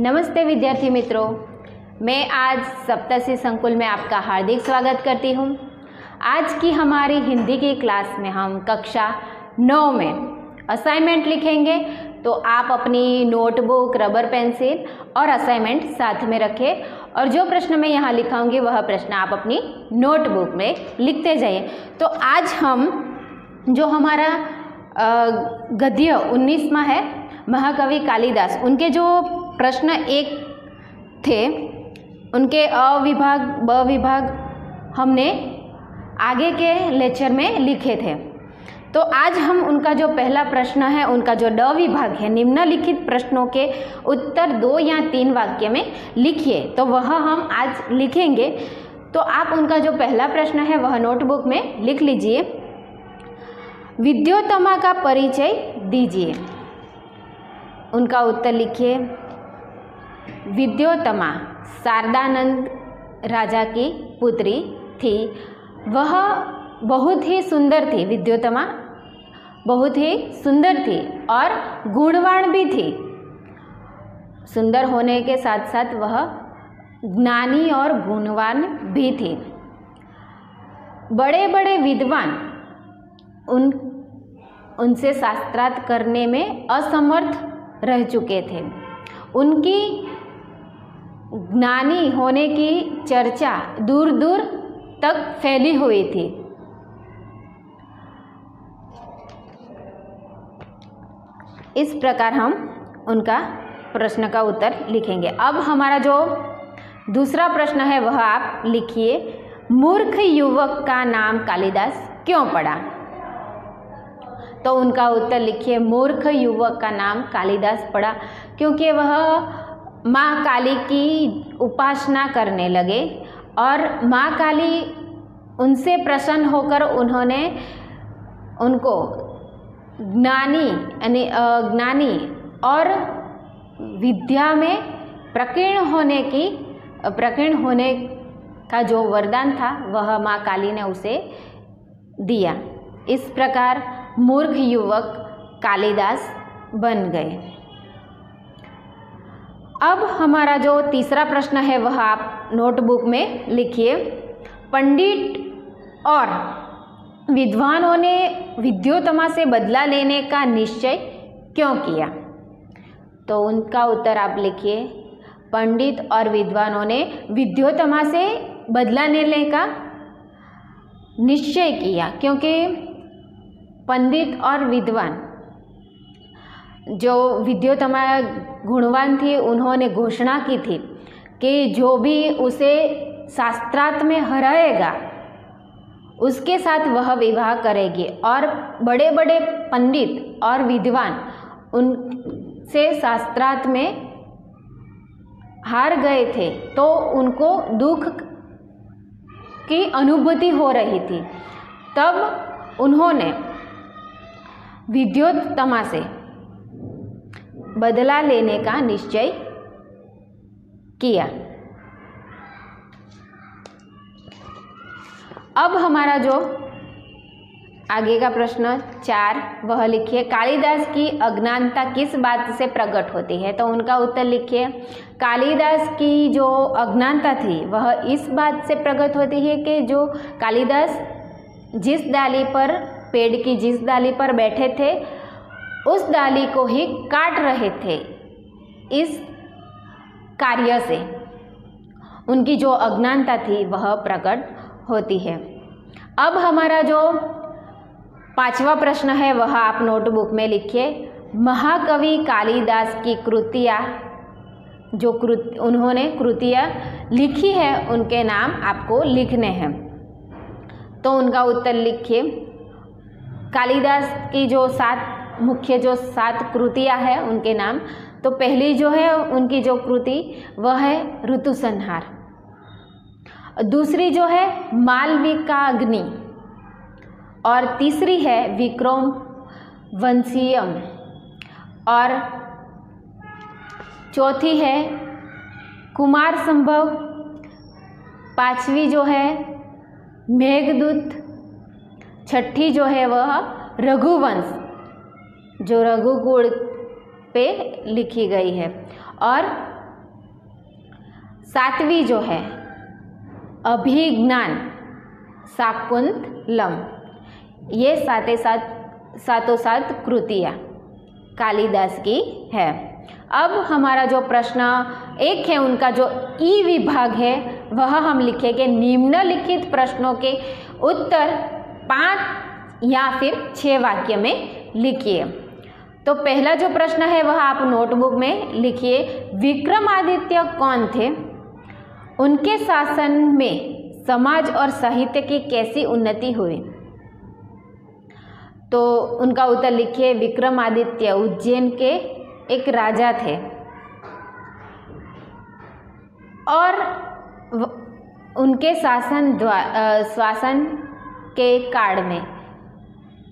नमस्ते विद्यार्थी मित्रों, मैं आज सप्तशी संकुल में आपका हार्दिक स्वागत करती हूँ। आज की हमारी हिंदी की क्लास में हम कक्षा 9 में असाइनमेंट लिखेंगे। तो आप अपनी नोटबुक, रबर पेंसिल और असाइनमेंट साथ में रखें और जो प्रश्न मैं यहाँ लिखाऊंगी वह प्रश्न आप अपनी नोटबुक में लिखते जाइए। तो आज हम जो हमारा गद्य 19वां है, महाकवि कालिदास, उनके जो प्रश्न 1 थे उनके अ विभाग, ब विभाग हमने आगे के लेक्चर में लिखे थे। तो आज हम उनका जो पहला प्रश्न है, उनका जो ड विभाग है, निम्नलिखित प्रश्नों के उत्तर 2 या 3 वाक्य में लिखिए, तो वह हम आज लिखेंगे। तो आप उनका जो पहला प्रश्न है वह नोटबुक में लिख लीजिए। विद्योत्तमा का परिचय दीजिए। उनका उत्तर लिखिए। विद्योत्तमा शारदानंद राजा की पुत्री थी। वह बहुत ही सुंदर थी। विद्योत्तमा बहुत ही सुंदर थी और गुणवान भी थी। सुंदर होने के साथ साथ वह ज्ञानी और गुणवान भी थी। बड़े बड़े विद्वान उनसे शास्त्रार्थ करने में असमर्थ रह चुके थे। उनकी ज्ञानी होने की चर्चा दूर दूर तक फैली हुई थी। इस प्रकार हम उनका प्रश्न का उत्तर लिखेंगे। अब हमारा जो दूसरा प्रश्न है वह आप लिखिए। मूर्ख युवक का नाम कालिदास क्यों पड़ा? तो उनका उत्तर लिखिए। मूर्ख युवक का नाम कालिदास पड़ा क्योंकि वह माँ काली की उपासना करने लगे और माँ काली उनसे प्रसन्न होकर उन्होंने उनको ज्ञानी और विद्या में प्रकीर्ण होने का जो वरदान था वह माँ काली ने उसे दिया। इस प्रकार मूर्ख युवक कालिदास बन गए। अब हमारा जो तीसरा प्रश्न है वह आप नोटबुक में लिखिए। पंडित और विद्वानों ने विद्योत्तमा से बदला लेने का निश्चय क्यों किया? तो उनका उत्तर आप लिखिए। पंडित और विद्वानों ने विद्योत्तमा से बदला लेने का निश्चय किया क्योंकि पंडित और विद्वान जो विद्योत्तमा गुणवान थी, उन्होंने घोषणा की थी कि जो भी उसे शास्त्रार्थ में हराएगा उसके साथ वह विवाह करेगी। और बड़े बड़े पंडित और विद्वान उनसे शास्त्रार्थ में हार गए थे तो उनको दुख की अनुभूति हो रही थी। तब उन्होंने विद्योत्तमा से बदला लेने का निश्चय किया। अब हमारा जो आगे का प्रश्न 4 वह लिखिए। कालिदास की अज्ञानता किस बात से प्रकट होती है? तो उनका उत्तर लिखिए। कालिदास की जो अज्ञानता थी वह इस बात से प्रकट होती है कि जो कालिदास जिस डाली पर, पेड़ की जिस डाली पर बैठे थे उस डाली को ही काट रहे थे। इस कार्य से उनकी जो अज्ञानता थी वह प्रकट होती है। अब हमारा जो 5वां प्रश्न है वह आप नोटबुक में लिखिए। महाकवि कालिदास की कृतियाँ जो उन्होंने कृतियाँ लिखी है उनके नाम आपको लिखने हैं। तो उनका उत्तर लिखिए। कालिदास की जो 7 मुख्य जो 7 कृतियाँ हैं उनके नाम। तो पहली जो है उनकी जो कृति वह है ऋतुसंहार। दूसरी जो है मालविकाग्नि और तीसरी है विक्रम वंशियम और चौथी है कुमार संभव। 5वीं जो है मेघदूत। 6ठी जो है वह रघुवंश जो रघुकुल पे लिखी गई है और सातवीं जो है अभिज्ञान शाकुंतलम, ये सातों सात कृतियाँ कालिदास की है। अब हमारा जो प्रश्न एक है उनका जो ई विभाग है वह हम लिखेंगे निम्नलिखित प्रश्नों के उत्तर 5 या फिर 6 वाक्य में लिखिए। तो पहला जो प्रश्न है वह आप नोटबुक में लिखिए, विक्रमादित्य कौन थे? उनके शासन में समाज और साहित्य की कैसी उन्नति हुई? तो उनका उत्तर लिखिए, विक्रमादित्य उज्जैन के एक राजा थे और उनके शासन के काल में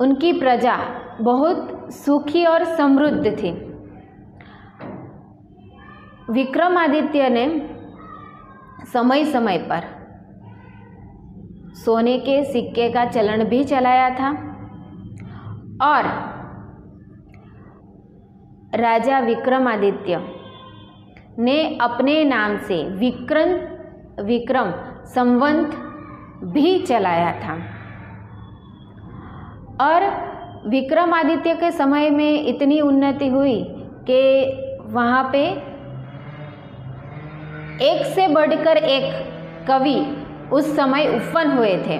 उनकी प्रजा बहुत सुखी और समृद्ध थी। विक्रमादित्य ने समय समय पर सोने के सिक्के का चलन भी चलाया था और राजा विक्रमादित्य ने अपने नाम से विक्रम संवत भी चलाया था। और विक्रमादित्य के समय में इतनी उन्नति हुई कि वहाँ पे एक से बढ़कर एक कवि उस समय उत्पन्न हुए थे।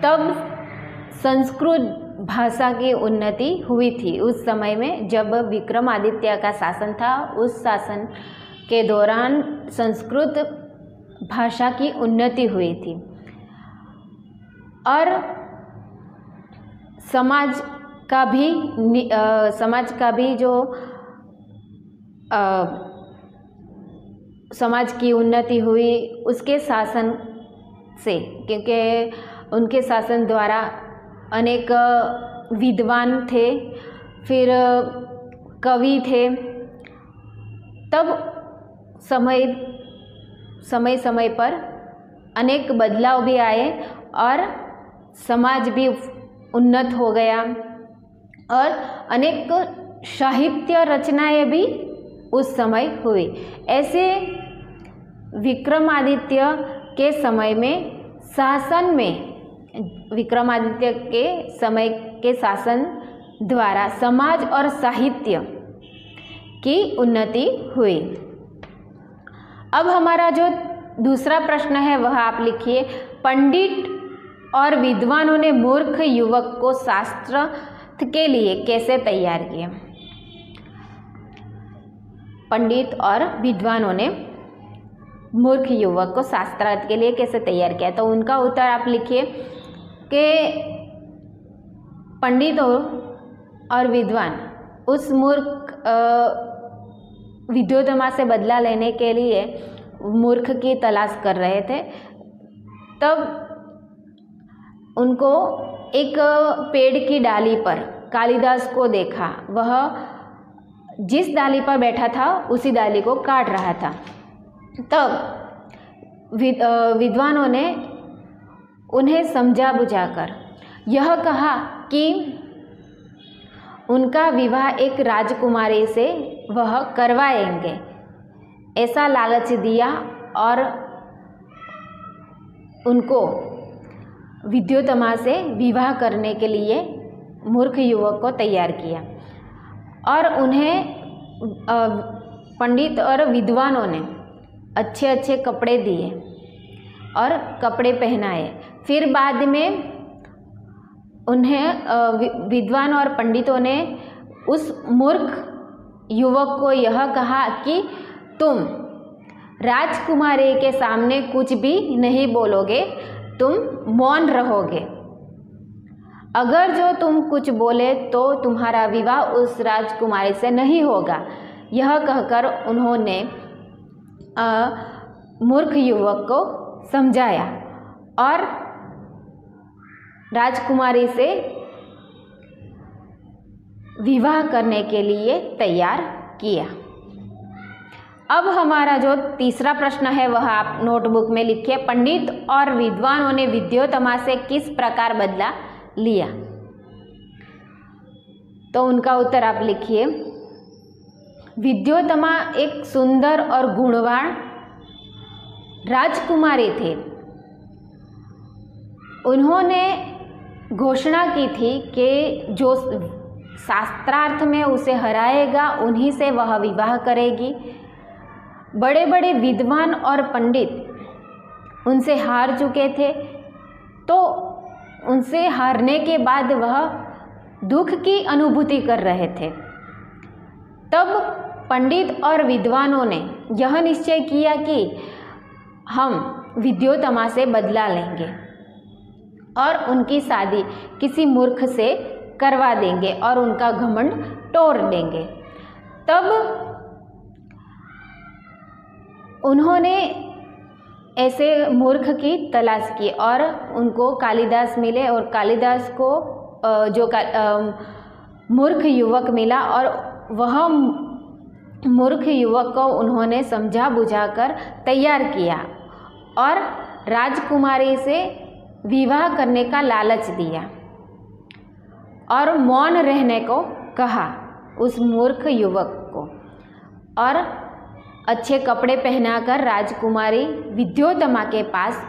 तब संस्कृत भाषा की उन्नति हुई थी उस समय में, जब विक्रमादित्य का शासन था। उस शासन के दौरान संस्कृत भाषा की उन्नति हुई थी और समाज की उन्नति हुई उसके शासन से, क्योंकि उनके शासन द्वारा अनेक विद्वान थे, फिर कवि थे। तब समय पर अनेक बदलाव भी आए और समाज भी उन्नत हो गया और अनेक साहित्य रचनाएं भी उस समय हुई। ऐसे विक्रमादित्य के समय में शासन में विक्रमादित्य के समय के शासन द्वारा समाज और साहित्य की उन्नति हुई। अब हमारा जो दूसरा प्रश्न है वह आप लिखिए, पंडित और विद्वानों ने मूर्ख युवक को शास्त्र के लिए कैसे तैयार किया? पंडित और विद्वानों ने मूर्ख युवक को शास्त्रार्थ के लिए कैसे तैयार किया? तो उनका उत्तर आप लिखिए कि पंडित और विद्वान उस मूर्ख विद्योत्तमा से बदला लेने के लिए मूर्ख की तलाश कर रहे थे। तब उनको एक पेड़ की डाली पर कालिदास को देखा, वह जिस डाली पर बैठा था उसी डाली को काट रहा था। तब विद्वानों ने उन्हें समझा बुझाकर यह कहा कि उनका विवाह एक राजकुमारी से वह करवाएंगे, ऐसा लालच दिया और उनको विद्योत्तमा से विवाह करने के लिए मूर्ख युवक को तैयार किया और उन्हें पंडित और विद्वानों ने अच्छे अच्छे कपड़े दिए और कपड़े पहनाए। फिर बाद में उन्हें विद्वान और पंडितों ने उस मूर्ख युवक को यह कहा कि तुम राजकुमारी के सामने कुछ भी नहीं बोलोगे, तुम मौन रहोगे। अगर जो तुम कुछ बोले तो तुम्हारा विवाह उस राजकुमारी से नहीं होगा। यह कहकर उन्होंने मूर्ख युवक को समझाया और राजकुमारी से विवाह करने के लिए तैयार किया। अब हमारा जो तीसरा प्रश्न है वह आप नोटबुक में लिखिए, पंडित और विद्वानों ने विद्योत्तमा से किस प्रकार बदला लिया? तो उनका उत्तर आप लिखिए, विद्योत्तमा एक सुंदर और गुणवान राजकुमारी थी। उन्होंने घोषणा की थी कि जो शास्त्रार्थ में उसे हराएगा उन्हीं से वह विवाह करेगी। बड़े बड़े विद्वान और पंडित उनसे हार चुके थे, तो उनसे हारने के बाद वह दुख की अनुभूति कर रहे थे। तब पंडित और विद्वानों ने यह निश्चय किया कि हम विद्योत्तमा से बदला लेंगे और उनकी शादी किसी मूर्ख से करवा देंगे और उनका घमंड तोड़ देंगे। तब उन्होंने ऐसे मूर्ख की तलाश की और उनको कालिदास मिले और कालिदास को जो मूर्ख युवक मिला और वह मूर्ख युवक को उन्होंने समझा बुझाकर तैयार किया और राजकुमारी से विवाह करने का लालच दिया और मौन रहने को कहा उस मूर्ख युवक को, और अच्छे कपड़े पहनाकर राजकुमारी विद्योत्तमा के पास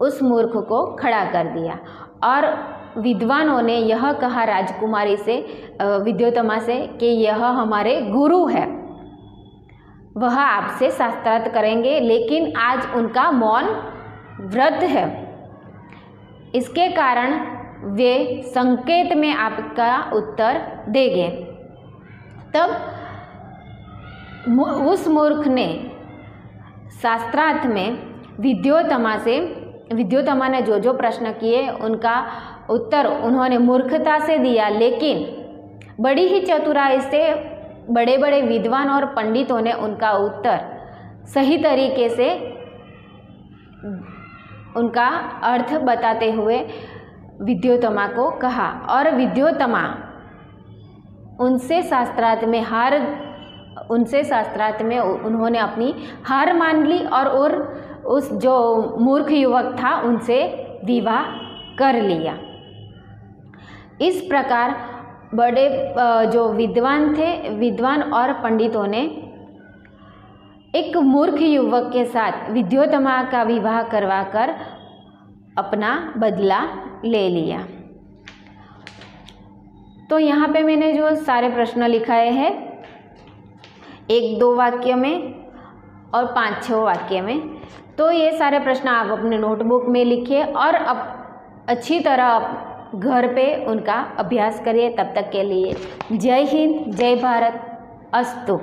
उस मूर्ख को खड़ा कर दिया। और विद्वानों ने यह कहा राजकुमारी से, विद्योत्तमा से, कि यह हमारे गुरु है, वह आपसे शास्त्रार्थ करेंगे, लेकिन आज उनका मौन व्रत है, इसके कारण वे संकेत में आपका उत्तर देंगे। तब उस मूर्ख ने शास्त्रार्थ में विद्योत्तमा ने जो जो प्रश्न किए उनका उत्तर उन्होंने मूर्खता से दिया, लेकिन बड़ी ही चतुराई से बड़े बड़े विद्वान और पंडितों ने उनका उत्तर सही तरीके से उनका अर्थ बताते हुए विद्योत्तमा को कहा, और विद्योत्तमा उनसे शास्त्रार्थ में उन्होंने अपनी हार मान ली और उस जो मूर्ख युवक था उनसे विवाह कर लिया। इस प्रकार बड़े जो विद्वान और पंडितों ने एक मूर्ख युवक के साथ विद्योत्तमा का विवाह करवाकर अपना बदला ले लिया। तो यहाँ पे मैंने जो सारे प्रश्न लिखाए हैं 1-2 वाक्य में और 5-6 वाक्य में, तो ये सारे प्रश्न आप अपने नोटबुक में लिखिए और अब अच्छी तरह घर पे उनका अभ्यास करिए। तब तक के लिए जय हिंद, जय भारत, अस्तु।